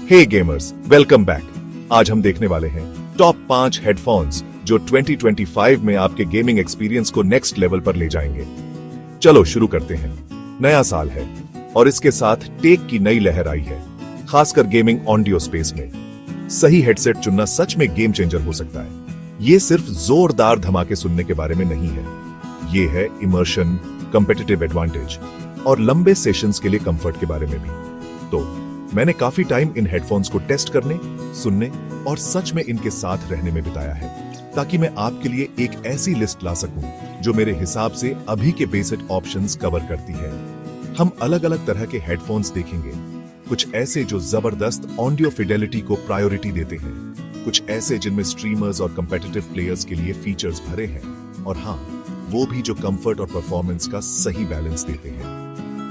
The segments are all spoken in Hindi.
हे गेमर्स, वेलकम बैक। आज हम देखने वाले हैं टॉप 5 हेडफोन्स जो 2025 में आपके गेमिंग एक्सपीरियंस को नेक्स्ट लेवल पर ले जाएंगे। चलो शुरू करते हैं। नया साल है और इसके साथ टेक की नई लहर आई है, खासकर गेमिंग ऑडियो स्पेस में। सही हेडसेट चुनना सच में गेम चेंजर हो सकता है। ये सिर्फ जोरदार धमाके सुनने के बारे में नहीं है, ये है इमर्शन, कंपेटिटिव एडवांटेज और लंबे सेशंस के लिए कंफर्ट के बारे में भी। तो मैंने काफी टाइम इन हेडफोन्स को टेस्ट करने, सुनने और सच में इनके साथ रहने में बिताया है, ताकि मैं आपके लिए एक ऐसी लिस्ट ला सकूं जो मेरे हिसाब से अभी के बेसिक ऑप्शंस कवर करती है। हम अलग अलग तरह के हेडफोन्स देखेंगे, कुछ ऐसे जो जबरदस्त ऑडियो फिडेलिटी को प्रायोरिटी देते हैं, कुछ ऐसे जिनमें स्ट्रीमर्स और कंपेटिटिव प्लेयर्स के लिए फीचर्स भरे हैं, और हाँ, वो भी जो कंफर्ट और परफॉर्मेंस का सही बैलेंस देते हैं।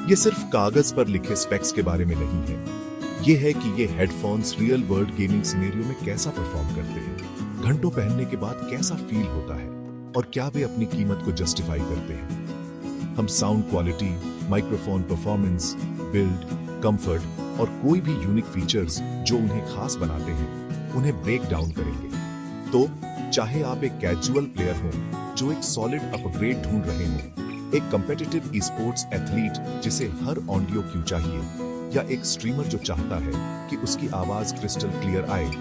ये सिर्फ कागज पर लिखे स्पेक्स के बारे में नहीं है, ये है कि ये headphones real world gaming scenario में कैसा परफॉर्म करते हैं, घंटों पहनने के बाद कैसा फील होता है और क्या वे अपनी कीमत को जस्टिफाई करते हैं। हम sound quality, microphone performance, build, comfort और कोई भी यूनिक फीचर्स जो उन्हें खास बनाते हैं, उन्हें ब्रेक डाउन करेंगे। तो चाहे आप एक कैजुअल प्लेयर हो जो एक सॉलिड अपग्रेड ढूंढ रहे हो, एक कंपेटिटिव ई-स्पोर्ट्स एथलीट जिसे हर ऑडियो क्यू चाहिए, या एक स्ट्रीमर जो चाहता है कि उसकी आवाज क्रिस्टल क्लियर आए,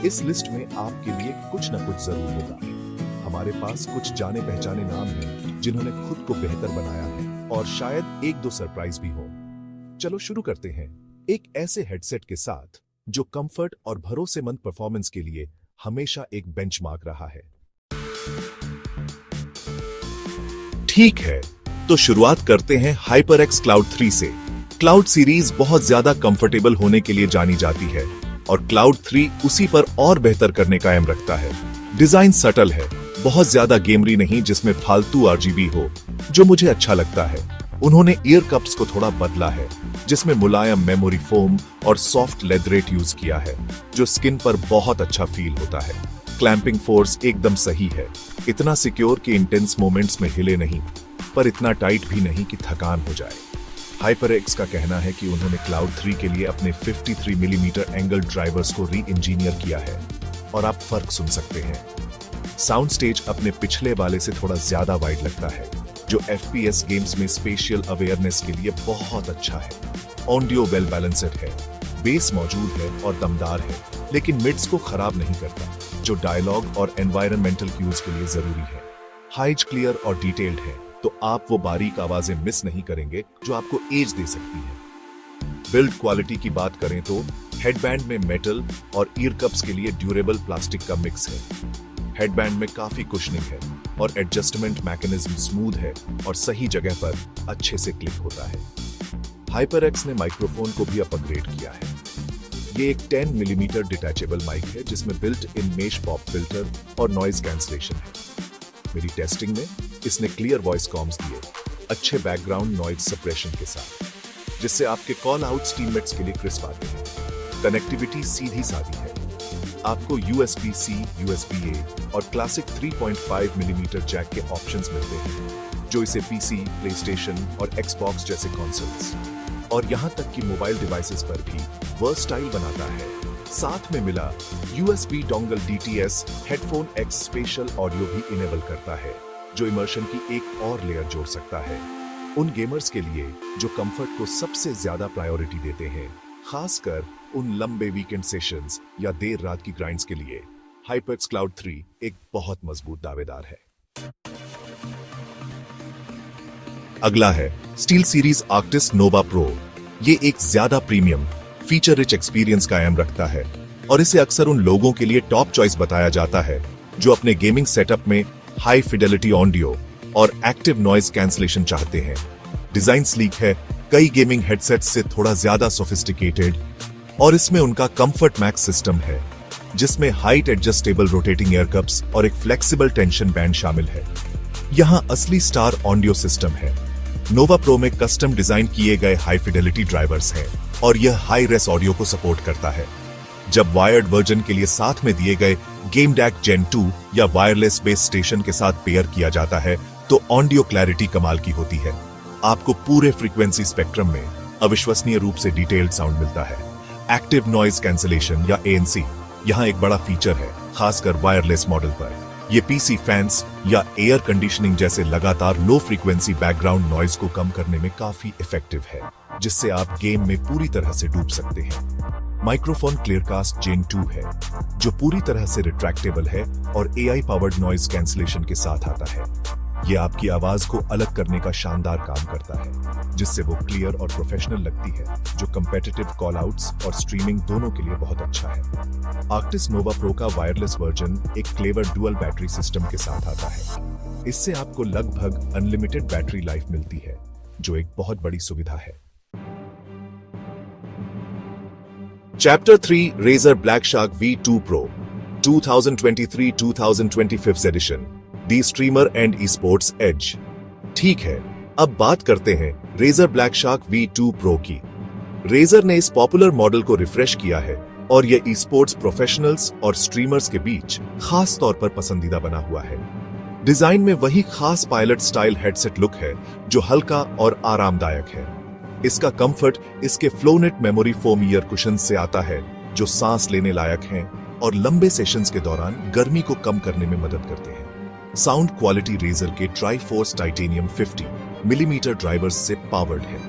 इस लिस्ट में आपके लिए कुछ न कुछ जरूर होगा। हमारे पास कुछ जाने पहचाने नाम हैं जिन्होंने खुद को बेहतर बनाया है, और शायद एक दो सरप्राइज भी हो। चलो शुरू करते हैं एक ऐसे हेडसेट के साथ जो कंफर्ट और भरोसेमंद परफॉर्मेंस के लिए हमेशा एक बेंचमार्क रहा है। ठीक है, तो शुरुआत करते हैं HyperX Cloud 3 से। क्लाउड सीरीज बहुत ज्यादा कंफर्टेबल होने के लिए जानी जाती है, और क्लाउड 3 उसी पर और बेहतर करने का एम रखता है। डिजाइन सटल है, बहुत ज्यादा गेमरी नहीं जिसमें फालतू RGB हो, जो मुझे अच्छा लगता है। उन्होंने ईयर कप्स को थोड़ा बदला है, जिसमें मुलायम मेमोरी फोम और सॉफ्ट लेदरेट यूज किया है, जो स्किन पर बहुत अच्छा फील होता है। क्लैंपिंग फोर्स एकदम सही है, इतना सिक्योर कि इंटेंस मोमेंट्स में हिले नहीं, पर इतना टाइट भी नहीं कि थकान हो जाए। HyperX का कहना है कि उन्होंने क्लाउड 3 के लिए अपने 53 मिलीमीटर एंगल ड्राइवर्स को री इंजीनियर किया है, और आप फर्क सुन सकते हैं। साउंड स्टेज अपने पिछले वाले से थोड़ा ज्यादा वाइड लगता है, जो FPS गेम्स में स्पेशियल अवेयरनेस के लिए बहुत अच्छा है। ऑडियो वेल बैलेंस्ड है, बेस मौजूद है और दमदार है, लेकिन मिड्स को खराब नहीं करता, जो डायलॉग और एनवायरमेंटल क्यूज के लिए जरूरी है। हाइज क्लियर और डिटेल्ड है, तो आप वो बारीक आवाजें मिस नहीं करेंगे जो आपको एज दे सकती है। बिल्ड क्वालिटी की बात करें तो हेडबैंड में मेटल और ईयर कप्स के लिए ड्यूरेबल प्लास्टिक का मिक्स है। हेडबैंड में काफी कुशनिंग है और एडजस्टमेंट मैकेनिज्म स्मूथ है और सही जगह पर अच्छे से क्लिक होता है। HyperX ने माइक्रोफोन को भी अपग्रेड किया है। ये एक 10 मिलीमीटर डिटैचेबल माइक है जिसमें built in mesh pop filter और नॉइज कैंसलेशन है। मेरी टेस्टिंग में इसने क्लियर वॉइस कॉम्स दिए, अच्छे बैकग्राउंड नॉइज सप्रेशन के साथ, जिससे आपके कॉल आउट्स टीममेट्स के लिए क्रिस्प आते हैं। कनेक्टिविटी सीधी सादी है, आपको USB-C, USB-A और क्लासिक 3.5 मिलीमीटर जैक के ऑप्शंस मिलते हैं, जो इसे PC, प्लेस्टेशन और Xbox जैसे कंसोल्स और यहां तक कि मोबाइल डिवाइसेस पर भी वर्सटाइल बनाता है। साथ में मिला USB dongle DTS headphone X special audio भी इनेबल करता है, जो इमर्शन की एक और लेयर जोड़ सकता है। उन गेमर्स के लिए जो कंफर्ट को सबसे ज्यादा प्रायोरिटी देते हैं, खासकर उन लंबे वीकेंड सेशंस या देर रात की ग्राइंड्स के लिए, HyperX Cloud 3 एक बहुत मजबूत दावेदार है। अगला है स्टील सीरीज आर्क्टिस नोवा प्रो। ये एक ज्यादा प्रीमियम, फीचर रिच एक्सपीरियंस का एम रखता है, और इसे अक्सर उन लोगों के लिए टॉप चॉइस बताया जाता है जो अपने गेमिंग सेटअप में हाई फिडेलिटी ऑडियो और एक्टिव नॉइज कैंसलेशन चाहते हैं। डिजाइन स्लीक है, कई गेमिंग हेडसेट्स से थोड़ा ज्यादा सोफिस्टिकेटेड, और इसमें उनका कंफर्ट मैक्स सिस्टम है, जिसमें height adjustable rotating air cups और एक फ्लेक्सिबल टेंशन बैंड शामिल है। यहाँ असली स्टार ऑडियो सिस्टम है। नोवा प्रो में कस्टम डिजाइन किए गए हाई फिडेलिटी ड्राइवर्स हैं, और यह हाई रेस ऑडियो को सपोर्ट करता है। जब वायर्ड वर्जन के लिए साथ में दिए गए गेम डैक Gen 2 या वायरलेस बेस स्टेशन के साथ पेयर किया जाता है, तो ऑडियो क्लैरिटी कमाल की होती है। आपको पूरे फ्रीक्वेंसी स्पेक्ट्रम में अविश्वसनीय रूप से डिटेल्ड साउंड मिलता है। एक्टिव नॉइज कैंसलेशन या ANC यहाँ एक बड़ा फीचर है, खासकर वायरलेस मॉडल पर। ये पीसी फैंस या एयर कंडीशनिंग जैसे लगातार लो फ्रीक्वेंसी बैकग्राउंड नॉइज को कम करने में काफी इफेक्टिव है, जिससे आप गेम में पूरी तरह से डूब सकते हैं। माइक्रोफोन क्लियरकास्ट जेन 2 है, जो पूरी तरह से रिट्रैक्टेबल है और AI पावर्ड नॉइज कैंसलेशन के साथ आता है। ये आपकी आवाज को अलग करने का शानदार काम करता है, जिससे वो क्लियर और प्रोफेशनल लगती है, जो कम्पेटिटिव कॉल आउट्स और स्ट्रीमिंग दोनों के लिए बहुत अच्छा है। आर्क्टिस नोवा प्रो का वायरलेस वर्जन एक क्लेवर डुअल बैटरी सिस्टम के साथ आता है। इससे आपको लगभग अनलिमिटेड बैटरी लाइफ मिलती है, जो एक बहुत बड़ी सुविधा है। Chapter 3 Razer Blackshark V2 Pro 2023-2025 edition, the streamer and esports edge. ठीक है, अब बात करते हैं Razer Blackshark V2 Pro की। Razer ने इस पॉपुलर मॉडल को रिफ्रेश किया है और यह esports प्रोफेशनल्स और स्ट्रीमर्स के बीच खास तौर पर पसंदीदा बना हुआ है। डिजाइन में वही खास पायलट स्टाइल हेडसेट लुक है, जो हल्का और आरामदायक है। इसका कंफर्ट इसके फ्लोनेट मेमोरी फोम ईयर कुशन से आता है, जो सांस लेने लायक हैं और लंबे सेशंस के दौरान गर्मी को कम करने में मदद करते हैं। साउंड क्वालिटी रेजर के ट्राइफोर्स टाइटेनियम 50 मिलीमीटर ड्राइवर्स से पावर्ड है।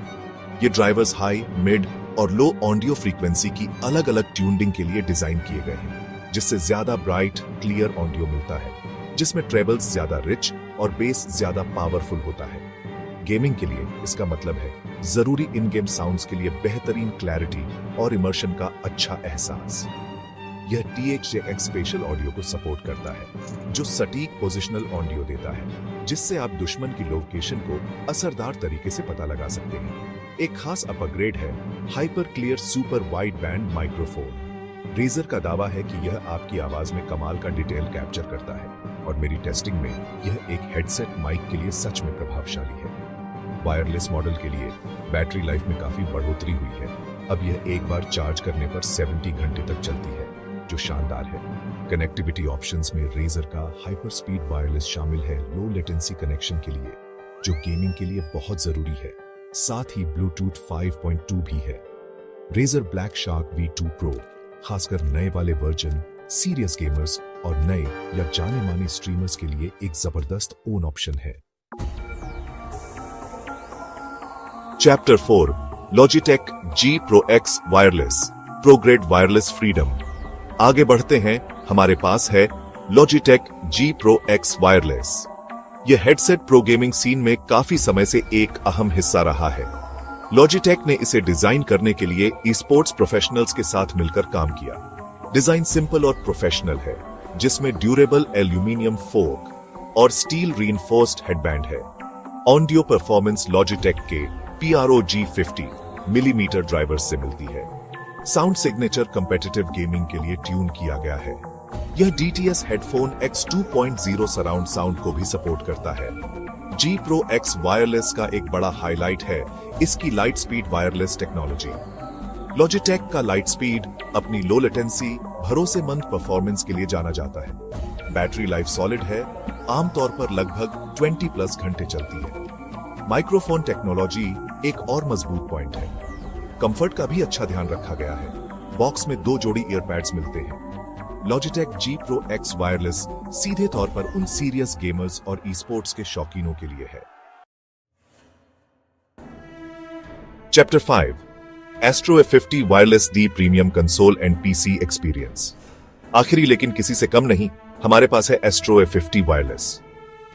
ये ड्राइवर्स हाई, मिड और लो ऑडियो फ्रीक्वेंसी की अलग अलग ट्यूनिंग के लिए डिजाइन किए गए हैं, जिससे ज्यादा ब्राइट, क्लियर ऑडियो मिलता है, जिसमें ट्रेबल्स ज्यादा रिच और बेस ज्यादा पावरफुल होता है। गेमिंग के लिए इसका मतलब है जरूरी इन गेम साउंड्स के लिए बेहतरीन क्लैरिटी और इमर्शन का अच्छा एहसास। यह THJX स्पेशल ऑडियो को सपोर्ट करता है, जो सटीक पोजिशनल ऑडियो देता है, जिससे आप दुश्मन की लोकेशन को असरदार तरीके से पता लगा सकते हैं। एक खास अपग्रेड है hyper clear super wide band microphone. Razer का दावा है कि यह आपकी आवाज में कमाल का डिटेल कैप्चर करता है, और मेरी टेस्टिंग में यह एक हेडसेट माइक के लिए सच में प्रभावशाली है। वायरलेस मॉडल के लिए बैटरी लाइफ में काफी बढ़ोतरी हुई है। अब यह एक बार चार्ज करने पर 70 घंटे तक चलती है, जो शानदार है। कनेक्टिविटी ऑप्शंस में रेजर का हाइपर स्पीड वायरलेस शामिल है लो लेटेंसी कनेक्शन के लिए, जो गेमिंग के लिए बहुत जरूरी है। साथ ही ब्लूटूथ 5.2 भी है। Razor black shark V2 Pro खासकर नए वाले वर्जन, सीरियस गेमर्स और नए या जाने माने स्ट्रीमर्स के लिए एक जबरदस्त ओन ऑप्शन है। Chapter 4 Logitech G Pro X wireless pro grade wireless freedom. आगे बढ़ते हैं, हमारे पास है Logitech G Pro X wireless. यह हेडसेट प्रो गेमिंग सीन में काफी समय से एक अहम हिस्सा रहा है। Logitech ने इसे डिजाइन करने के लिए esports प्रोफेशनल्स के साथ मिलकर काम किया। डिजाइन सिंपल और प्रोफेशनल है, जिसमें ड्यूरेबल एल्यूमिनियम फोर्क और स्टील रीइंफोर्स्ड हेडबैंड है। ऑडियो परफॉर्मेंस Logitech के PROG50 मिलीमीटर ड्राइवर से मिलती है। साउंड सिग्नेचर कम्पेटिटिव गेमिंग के लिए ट्यून किया गया है। यह DTS headphone X 2.0 surround sound को भी सपोर्ट करता है। G Pro X वायरलेस का एक बड़ा हाईलाइट है इसकी light speed wireless technology. Logitech का लाइट स्पीड अपनी लो लेटेंसी, भरोसेमंद परफॉर्मेंस के लिए जाना जाता है। बैटरी लाइफ सॉलिड है, आमतौर पर लगभग 20+ घंटे चलती है। माइक्रोफोन टेक्नोलॉजी एक और मजबूत पॉइंट है। कंफर्ट का भी अच्छा ध्यान रखा गया है। बॉक्स में 2 जोड़ी ईयरपैड्स मिलते हैं। Logitech G Pro X wireless सीधे तौर पर उन सीरियस गेमर्स और esports के शौकीनों के लिए है। Chapter 5 Astro A50 wireless the premium console and PC experience. आखिरी लेकिन किसी से कम नहीं, हमारे पास है Astro A50 wireless.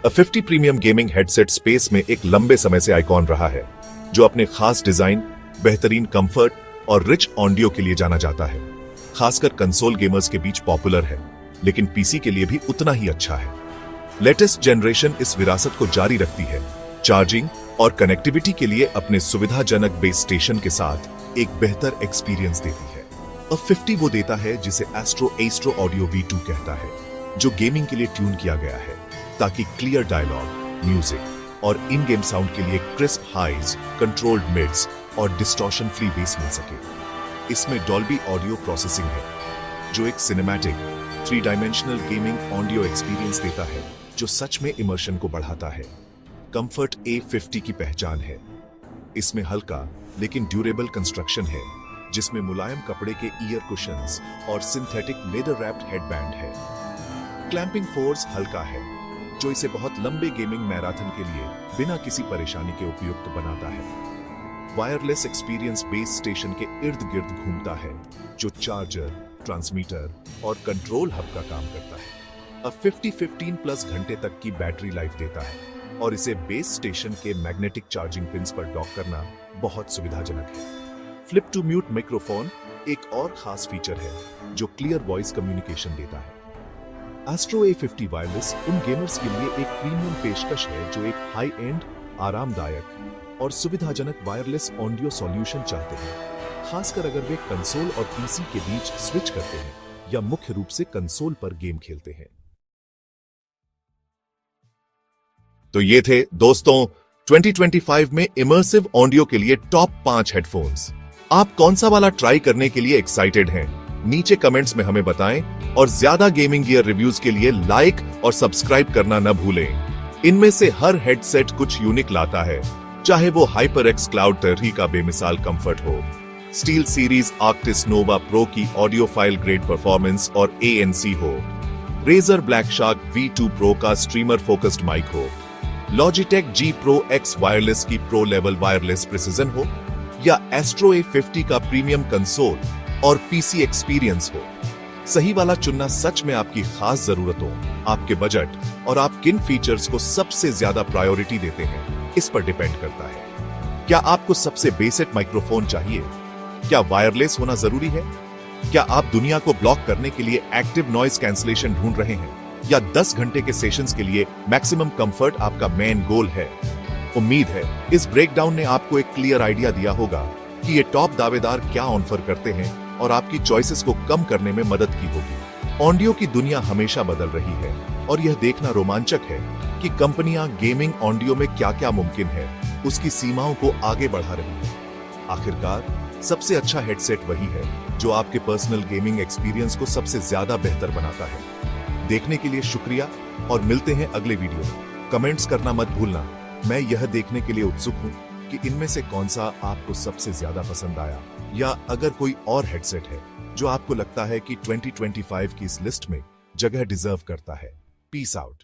A50 premium gaming headset space में एक लंबे समय से आइकॉन रहा है, जो अपने खास डिजाइन, बेहतरीन कंफर्ट और रिच ऑडियो के लिए जाना जाता है। खासकर कंसोल गेमर्स के बीच पॉपुलर है, लेकिन पीसी के लिए भी उतना ही अच्छा है। लेटेस्ट जनरेशन इस विरासत को जारी रखती है, चार्जिंग और कनेक्टिविटी के लिए अपने सुविधाजनक बेस स्टेशन के साथ एक बेहतर एक्सपीरियंस देती है। A50 वो देता है जिसे Astro Audio V2 कहता है, जो गेमिंग के लिए ट्यून किया गया है, ताकि क्लियर डायलॉग, म्यूजिक और इन गेम साउंड के लिए क्रिस्प हाइज, कंट्रोल्ड मिड्स और डिस्टॉर्शन फ्री बेस मिल सके। इसमें डॉल्बी ऑडियो प्रोसेसिंग है, जो एक cinematic 3 dimensional gaming audio experience देता है, जो सच में इमर्शन को बढ़ाता है। कंफर्ट A50 की पहचान है। इसमें हल्का लेकिन ड्यूरेबल कंस्ट्रक्शन है, जिसमें मुलायम कपड़े के ईयर कुशन्स और सिंथेटिक लेदर रैप्ड हेडबैंड है। क्लैंपिंग फोर्स हल्का है, जो इसे बहुत लंबे गेमिंग मैराथन के लिए बिना किसी परेशानी के उपयुक्त बनाता है। वायरलेस एक्सपीरियंस बेस स्टेशन के इर्द गिर्द घूमता है, जो चार्जर, ट्रांसमीटर और कंट्रोल हब का काम करता है। अब 15 घंटे तक की बैटरी लाइफ देता है और इसे बेस स्टेशन के मैग्नेटिक चार्जिंग पिंस पर डॉक करना बहुत सुविधाजनक है। फ्लिप टू म्यूट माइक्रोफोन एक और खास फीचर है जो क्लियर वॉइस कम्युनिकेशन देता है। एस्ट्रो A50 वायरलेस उन गेमर्स के लिए एक प्रीमियम पेशकश है जो एक हाई एंड, आरामदायक और सुविधाजनक वायरलेस ऑडियो सॉल्यूशन चाहते हैं, खासकर अगर वे कंसोल और पीसी के बीच स्विच करते हैं या मुख्य रूप से कंसोल पर गेम खेलते हैं। तो ये थे दोस्तों 2025 में इमर्सिव ऑडियो के लिए टॉप 5 हेडफोन्स। आप कौन सा वाला ट्राई करने के लिए एक्साइटेड हैं? नीचे कमेंट्स में हमें बताएं और ज्यादा गेमिंग गियर रिव्यूज के लिए लाइक और सब्सक्राइब करना न भूलें। इनमें से हर हेडसेट कुछ यूनिक लाता है, चाहे वो HyperX Cloud 3 का बेमिसाल कंफर्ट हो, स्टील सीरीज आर्क्टिस नोवा प्रो की ऑडियो फाइल ग्रेड परफॉर्मेंस और ANC हो, Razer Black Shark V2 Pro का स्ट्रीमर फोकस्ड माइक हो, Logitech G Pro X wireless की प्रो लेवल वायरलेस प्रिसिजन हो, या एस्ट्रो A50 का प्रीमियम कंसोल और पीसी एक्सपीरियंस हो। सही वाला चुनना सच में आपकी खास जरूरतों, आपके बजट और आप किन फीचर्स को सबसे ज्यादा प्रायोरिटी देते हैं, इस पर डिपेंड करता है। क्या आपको सबसे बेसिक माइक्रोफोन चाहिए? क्या वायरलेस होना जरूरी है? क्या आप दुनिया को ब्लॉक करने के लिए एक्टिव नॉइज कैंसलेशन ढूंढ रहे हैं, या 10 घंटे के सेशंस के लिए मैक्सिमम कंफर्ट आपका मेन गोल है? उम्मीद है इस ब्रेकडाउन ने आपको एक क्लियर आइडिया दिया होगा कि ये टॉप दावेदार क्या ऑफर करते हैं और आपकी चॉइसेस को कम करने में मदद की होगी। ऑडियो की दुनिया हमेशा बदल रही है और यह देखना रोमांचक है कि कंपनियां गेमिंग ऑडियो में क्या क्या मुमकिन है, उसकी सीमाओं को आगे बढ़ा रही है। आखिरकार सबसे अच्छा हेडसेट वही है जो आपके पर्सनल गेमिंग एक्सपीरियंस को सबसे ज्यादा बेहतर बनाता है। देखने के लिए शुक्रिया और मिलते हैं अगले वीडियो में। कमेंट्स करना मत भूलना। मैं यह देखने के लिए उत्सुक हूं कि इनमें से कौन सा आपको सबसे ज्यादा पसंद आया, या अगर कोई और हेडसेट है जो आपको लगता है कि 2025 की इस लिस्ट में जगह डिजर्व करता है। Peace out.